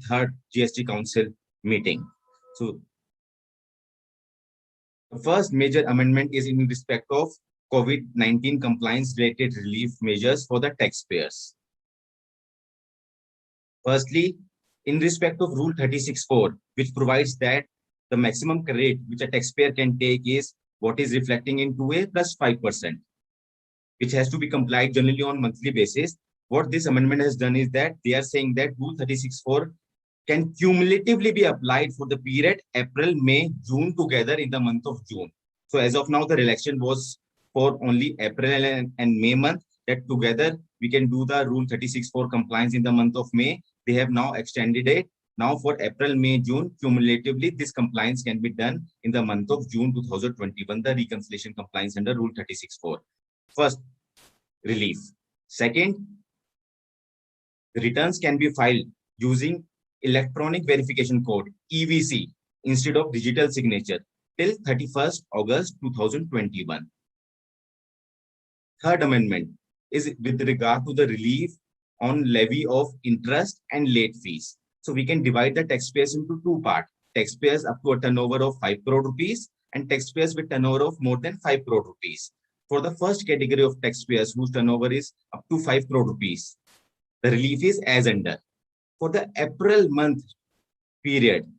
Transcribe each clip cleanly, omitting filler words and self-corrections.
third GST Council meeting. So the first major amendment is in respect of COVID-19 compliance-related relief measures for the taxpayers. Firstly, in respect of Rule 36(4), which provides that the maximum rate which a taxpayer can take is what is reflecting in 2A plus 5%, which has to be complied generally on monthly basis. What this amendment has done is that they are saying that Rule 36(4) can cumulatively be applied for the period April, May, June together in the month of June. So as of now, the relaxation was for only April and May month, that together we can do the Rule 36(4) compliance in the month of May. They have now extended it. Now for April, May, June, cumulatively, this compliance can be done in the month of June 2021, the reconciliation compliance under Rule 36(4). First, relief. Second, returns can be filed using electronic verification code EVC instead of digital signature till 31st August 2021. Third amendment is with regard to the relief on levy of interest and late fees. So we can divide the taxpayers into two parts: taxpayers up to a turnover of 5 crore rupees and taxpayers with turnover of more than 5 crore rupees. For the first category of taxpayers whose turnover is up to 5 crore rupees, the relief is as under. For the April month period,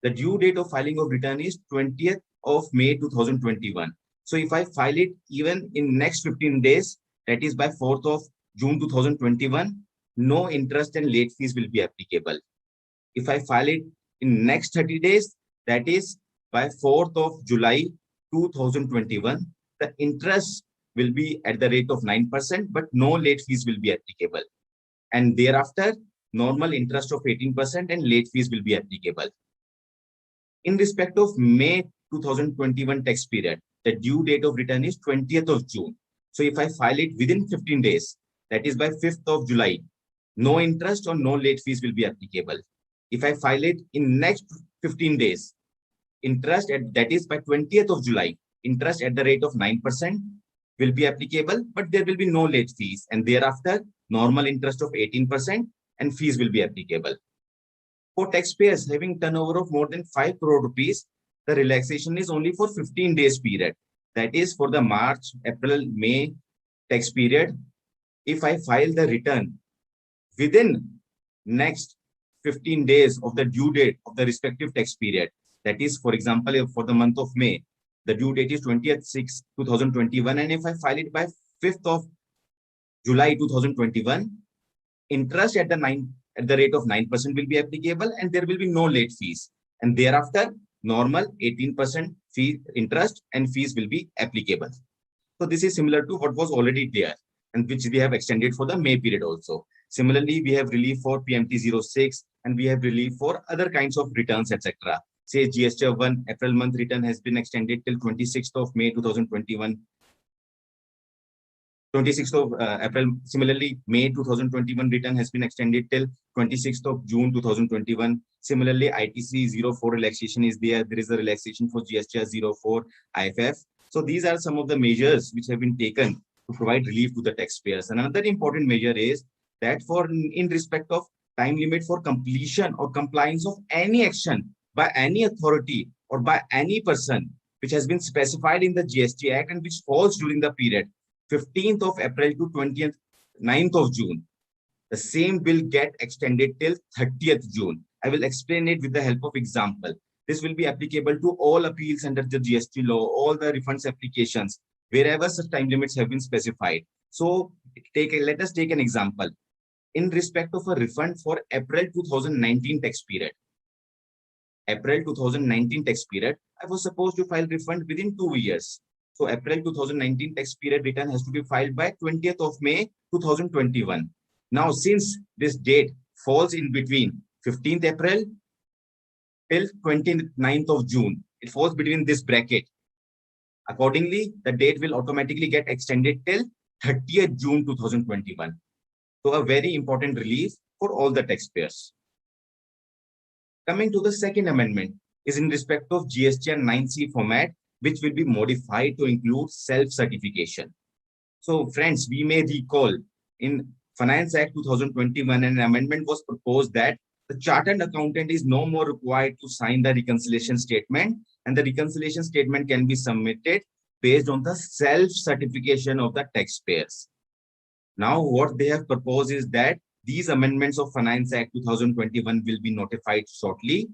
the due date of filing of return is 20th of May 2021. So if I file it even in next 15 days, that is by 4th of June 2021, no interest and late fees will be applicable. If I file it in next 30 days, that is by 4th of July 2021, the interest will be at the rate of 9%, but no late fees will be applicable. And thereafter, normal interest of 18% and late fees will be applicable. In respect of May 2021 tax period, the due date of return is 20th of June. So if I file it within 15 days, that is by 5th of July, no interest or no late fees will be applicable. If I file it in next 15 days, interest at, that is by 20th of July, interest at the rate of 9% will be applicable, but there will be no late fees. And thereafter, normal interest of 18% and fees will be applicable. For taxpayers having turnover of more than 5 crore rupees, the relaxation is only for 15 days period. That is for the March, April, May tax period. If I file the return within next 15 days of the due date of the respective tax period, that is, for example, for the month of May, the due date is 20th 6, 2021. And if I file it by 5th of July 2021, interest at the rate of 9% will be applicable and there will be no late fees. And thereafter, normal 18% fee interest and fees will be applicable. So this is similar to what was already there and which we have extended for the May period also. Similarly, we have relief for PMT06 and we have relief for other kinds of returns, etc. Say GST1 April month return has been extended till 26th of May 2021. 26th of April. Similarly, May 2021 return has been extended till 26th of June 2021. Similarly, ITC 04 relaxation is there. There is a relaxation for GST 04 IFF. So these are some of the measures which have been taken to provide relief to the taxpayers. And another important measure is that for in respect of time limit for completion or compliance of any action by any authority or by any person which has been specified in the GST Act and which falls during the period 15th of April to 9th of June, the same will get extended till 30th June. I will explain it with the help of example. This will be applicable to all appeals under the GST law, all the refunds applications, wherever such time limits have been specified. So let us take an example. In respect of a refund for April 2019 tax period, April 2019 tax period, I was supposed to file refund within 2 years. So April 2019 tax period return has to be filed by 20th of May 2021. Now, since this date falls in between 15th April till 29th of June, it falls between this bracket. Accordingly, the date will automatically get extended till 30th June 2021. So a very important relief for all the taxpayers. Coming to the second amendment is in respect of GSTN 9C format, which will be modified to include self-certification. So friends, we may recall in Finance Act 2021, an amendment was proposed that the chartered accountant is no more required to sign the reconciliation statement, and the reconciliation statement can be submitted based on the self-certification of the taxpayers. Now, what they have proposed is that these amendments of Finance Act 2021 will be notified shortly.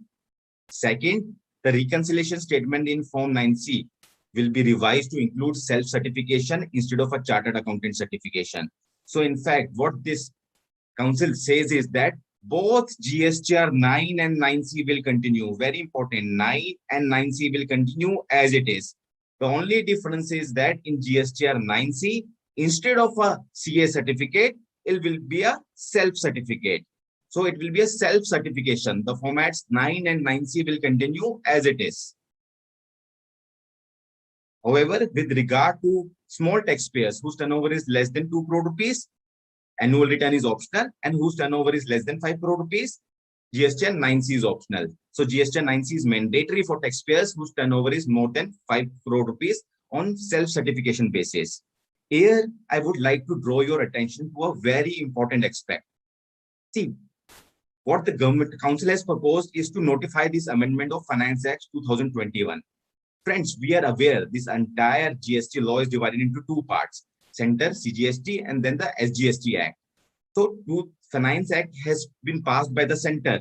Second, the reconciliation statement in Form 9C will be revised to include self-certification instead of a chartered accountant certification. So in fact, what this council says is that both GSTR 9 and 9C will continue. Very important, 9 and 9C will continue as it is. The only difference is that in GSTR 9C, instead of a CA certificate, it will be a self-certificate. So it will be a self-certification. The formats 9 and 9C will continue as it is. However, with regard to small taxpayers whose turnover is less than 2 crore rupees, annual return is optional, and whose turnover is less than 5 crore rupees, GSTR 9C is optional. So GSTR 9C is mandatory for taxpayers whose turnover is more than 5 crore rupees on self-certification basis. Here, I would like to draw your attention to a very important aspect. See, what the government council has proposed is to notify this amendment of Finance Act 2021. Friends, we are aware this entire GST law is divided into two parts, Center, CGST, and then the SGST Act. So, Finance Act has been passed by the center.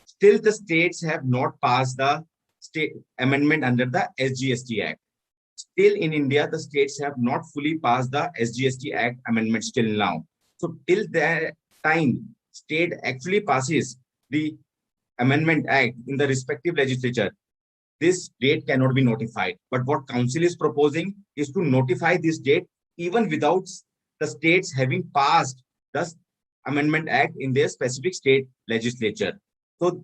Still, the states have not passed the state amendment under the SGST Act. Still, in India, the states have not fully passed the SGST Act amendment still now. So, till that time, state actually passes the Amendment Act in the respective legislature, this date cannot be notified. But what council is proposing is to notify this date even without the states having passed the Amendment Act in their specific state legislature. So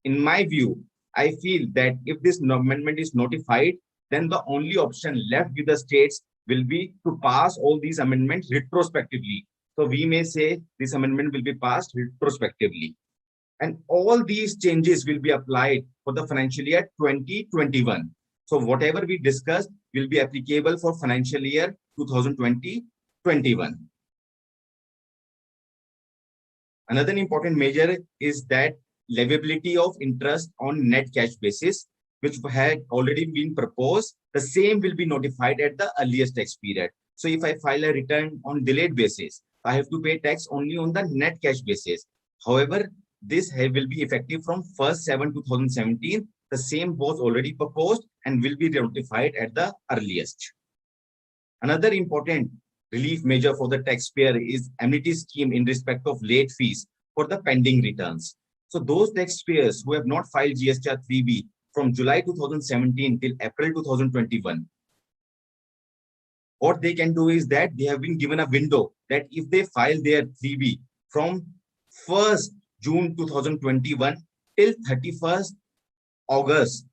in my view, I feel that if this amendment is notified, then the only option left with the states will be to pass all these amendments retrospectively. So we may say this amendment will be passed retrospectively. And all these changes will be applied for the financial year 2021. So whatever we discussed will be applicable for financial year 2020-21. Another important measure is that leviability of interest on net cash basis, which had already been proposed, the same will be notified at the earliest tax period. So if I file a return on delayed basis, I have to pay tax only on the net cash basis. However, this will be effective from 1st-7-2017. The same was already proposed and will be notified at the earliest. Another important relief measure for the taxpayer is amnesty scheme in respect of late fees for the pending returns. So those taxpayers who have not filed GSTR 3B from July 2017 till April 2021, what they can do is that they have been given a window that if they file their 3B from 1st June 2021 till 31st August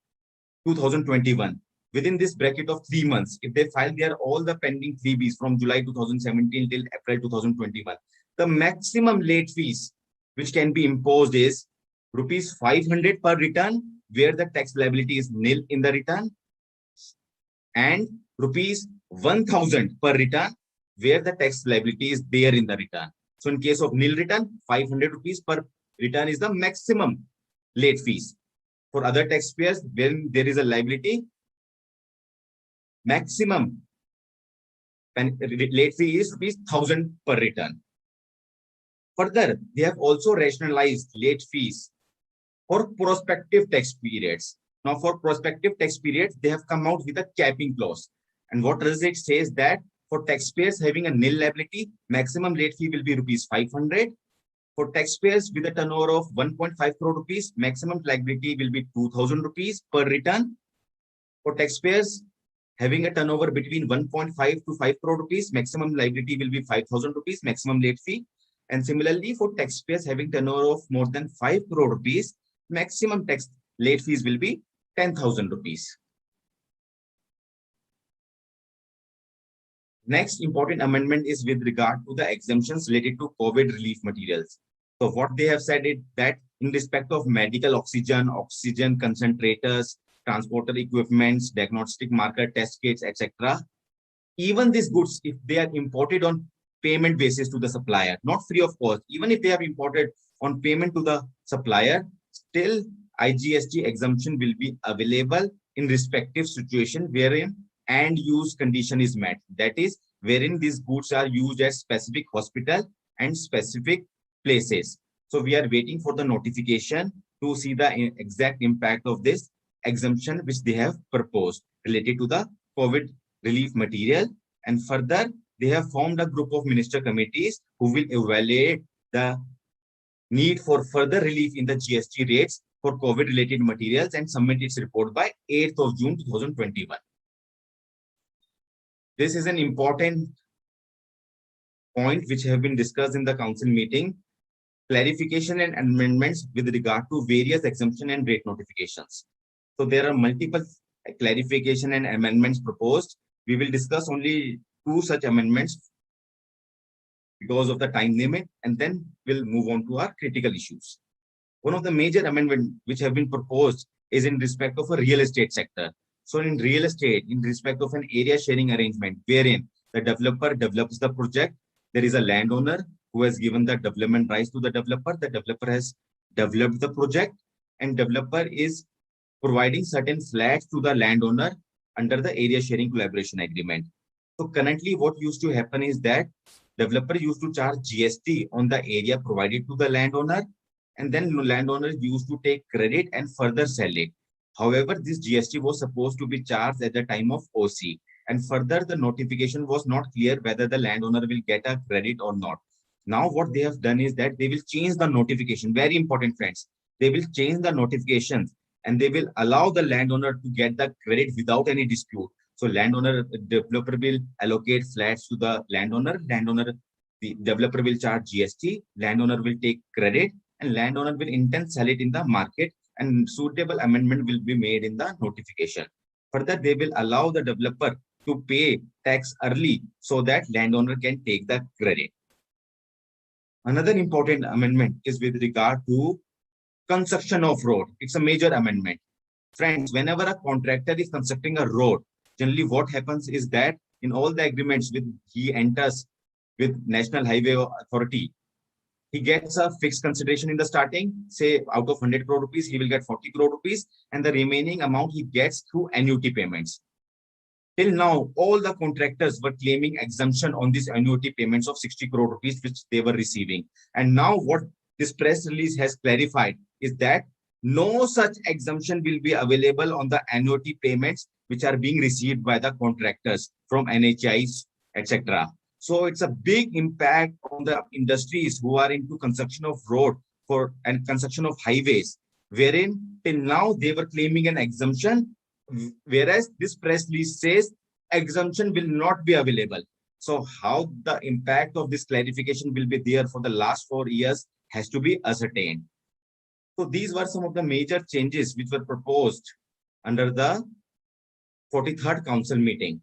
2021, within this bracket of 3 months, if they file their all the pending 3Bs from July 2017 till April 2021, the maximum late fees which can be imposed is rupees 500 per return, where the tax liability is nil in the return, and rupees 1000 per return, where the tax liability is there in the return. So in case of nil return, 500 rupees per return is the maximum late fees. For other taxpayers, when there is a liability, maximum late fee is rupees 1000 per return. Further, they have also rationalized late fees for prospective tax periods. Now, for prospective tax periods, they have come out with a capping clause. And what does it say is that for taxpayers having a nil liability, maximum late fee will be rupees 500. For taxpayers with a turnover of 1.5 crore rupees, maximum liability will be 2000 rupees per return. For taxpayers having a turnover between 1.5 to 5 crore rupees, maximum liability will be 5000 rupees, maximum late fee. And similarly, for taxpayers having turnover of more than 5 crore rupees, maximum tax late fees will be 10,000 rupees. Next important amendment is with regard to the exemptions related to COVID relief materials. So what they have said is that in respect of medical oxygen, oxygen concentrators, transporter equipments, diagnostic marker test kits, etc., even these goods, if they are imported on payment basis to the supplier, not free of cost, even if they are imported on payment to the supplier, still IGST exemption will be available in respective situation wherein and use condition is met. That is, wherein these goods are used at specific hospital and specific places. So we are waiting for the notification to see the exact impact of this exemption which they have proposed related to the COVID relief material. And further, they have formed a group of minister committees who will evaluate the need for further relief in the GST rates for COVID related materials and submit its report by 8th of June 2021. This is an important point which have been discussed in the council meeting. Clarification and amendments with regard to various exemption and rate notifications. So there are multiple clarification and amendments proposed. We will discuss only 2 such amendments because of the time limit, and then we'll move on to our critical issues. One of the major amendments which have been proposed is in respect of a real estate sector. So in real estate, in respect of an area sharing arrangement, wherein the developer develops the project, there is a landowner who has given the development rights to the developer has developed the project, and developer is providing certain flats to the landowner under the area sharing collaboration agreement. So currently what used to happen is that developer used to charge GST on the area provided to the landowner, and then landowner used to take credit and further sell it. However, this GST was supposed to be charged at the time of OC, and further the notification was not clear whether the landowner will get a credit or not. Now what they have done is that they will change the notification. Very important, friends. They will change the notifications and they will allow the landowner to get the credit without any dispute. So landowner, developer will allocate flats to the landowner. The developer will charge GST. Landowner will take credit, and landowner will intend sell it in the market, and suitable amendment will be made in the notification. Further, they will allow the developer to pay tax early so that landowner can take the credit. Another important amendment is with regard to construction of road. It's a major amendment. Friends, whenever a contractor is constructing a road, generally what happens is that in all the agreements he enters with National Highway Authority, he gets a fixed consideration in the starting. Say out of 100 crore rupees, he will get 40 crore rupees, and the remaining amount he gets through annuity payments. Till now, all the contractors were claiming exemption on these annuity payments of 60 crore rupees, which they were receiving. And now what this press release has clarified is that no such exemption will be available on the annuity payments which are being received by the contractors from NHIs, etc. So it's a big impact on the industries who are into construction of road and construction of highways, wherein till now they were claiming an exemption, whereas this press release says exemption will not be available. So how the impact of this clarification will be there for the last 4 years has to be ascertained. So these were some of the major changes which were proposed under the 43rd council meeting.